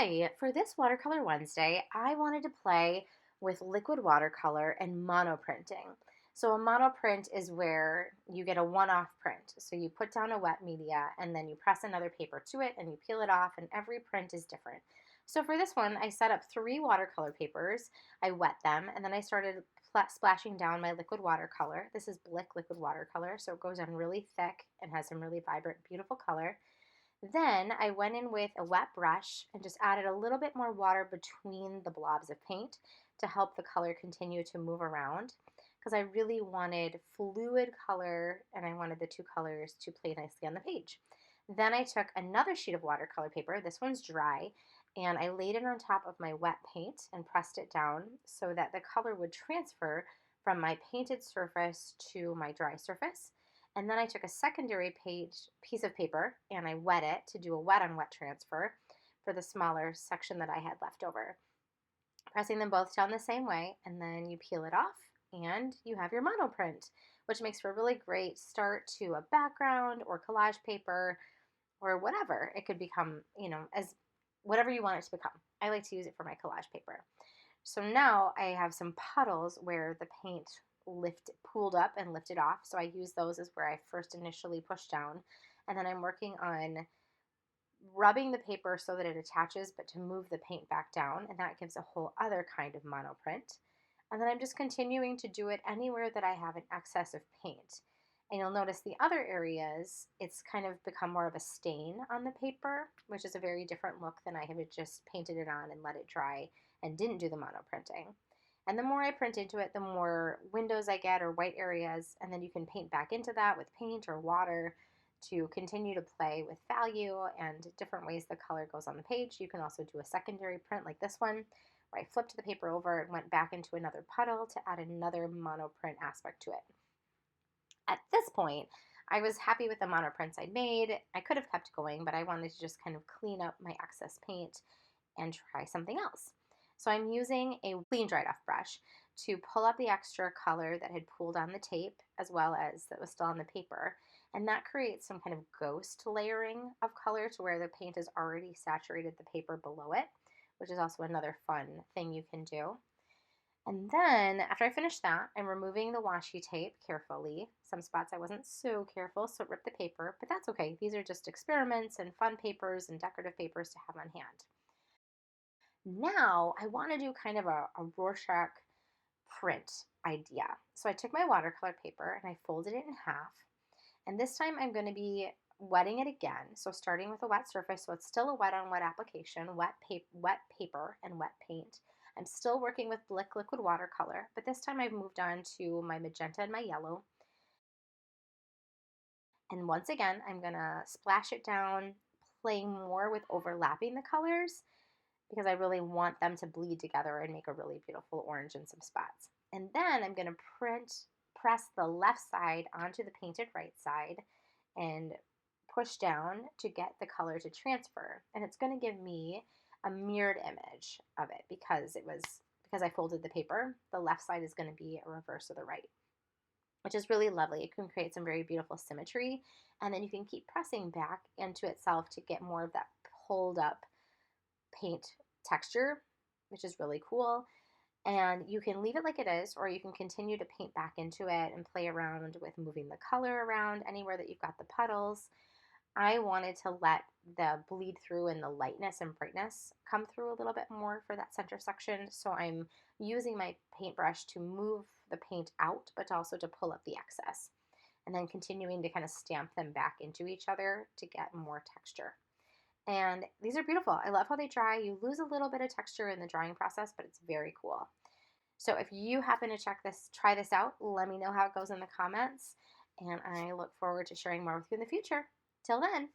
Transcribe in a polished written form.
Hi, for this Watercolor Wednesday, I wanted to play with liquid watercolor and monoprinting. So a monoprint is where you get a one-off print. So you put down a wet media and then you press another paper to it and you peel it off, and every print is different. So for this one, I set up 3 watercolor papers. I wet them and then I started splashing down my liquid watercolor. This is Blick liquid watercolor, so it goes on really thick and has some really vibrant, beautiful color. Then I went in with a wet brush and just added a little bit more water between the blobs of paint to help the color continue to move around, because I really wanted fluid color and I wanted the two colors to play nicely on the page. Then I took another sheet of watercolor paper, this one's dry, and I laid it on top of my wet paint and pressed it down so that the color would transfer from my painted surface to my dry surface. And then I took a secondary piece of paper and I wet it to do a wet on wet transfer for the smaller section that I had left over. Pressing them both down the same way, and then you peel it off and you have your monoprint, which makes for a really great start to a background or collage paper or whatever it could become, as whatever you want it to become. I like to use it for my collage paper. So now I have some puddles where the paint pooled up and lifted off. So I use those as where I first initially pushed down. And then I'm working on rubbing the paper so that it attaches, but to move the paint back down. And that gives a whole other kind of monoprint. And then I'm just continuing to do it anywhere that I have an excess of paint. And you'll notice the other areas, it's kind of become more of a stain on the paper, which is a very different look than I had just painted it on and let it dry and didn't do the monoprinting. And the more I print into it, the more windows I get or white areas, and then you can paint back into that with paint or water to continue to play with value and different ways the color goes on the page. You can also do a secondary print like this one, where I flipped the paper over and went back into another puddle to add another monoprint aspect to it. At this point, I was happy with the monoprints I'd made. I could have kept going, but I wanted to just kind of clean up my excess paint and try something else. So I'm using a clean dried off brush to pull up the extra color that had pooled on the tape as well as that was still on the paper. And that creates some kind of ghost layering of color to where the paint has already saturated the paper below it, which is also another fun thing you can do. And then after I finish that, I'm removing the washi tape carefully. Some spots I wasn't so careful, so it ripped the paper, but that's okay. These are just experiments and fun papers and decorative papers to have on hand. Now I want to do kind of a Rorschach print idea. So I took my watercolor paper and I folded it in half. And this time I'm going to be wetting it again. So starting with a wet surface, so it's still a wet on wet application, wet paper and wet paint. I'm still working with Blick liquid watercolor, but this time I've moved on to my magenta and my yellow. And once again, I'm going to splash it down, playing more with overlapping the colors, because I really want them to bleed together and make a really beautiful orange in some spots. And then I'm going to press the left side onto the painted right side and push down to get the color to transfer. And it's going to give me a mirrored image of it because I folded the paper. The left side is going to be a reverse of the right, which is really lovely. It can create some very beautiful symmetry. And then you can keep pressing back into itself to get more of that pulled up paint texture, which is really cool. And you can leave it like it is, or you can continue to paint back into it and play around with moving the color around anywhere that you've got the puddles. I wanted to let the bleed through and the lightness and brightness come through a little bit more for that center section. So I'm using my paintbrush to move the paint out, but also to pull up the excess. And then continuing to kind of stamp them back into each other to get more texture. And these are beautiful. I love how they dry. You lose a little bit of texture in the drying process, but it's very cool. So if you happen to try this out, let me know how it goes in the comments. And I look forward to sharing more with you in the future. Till then.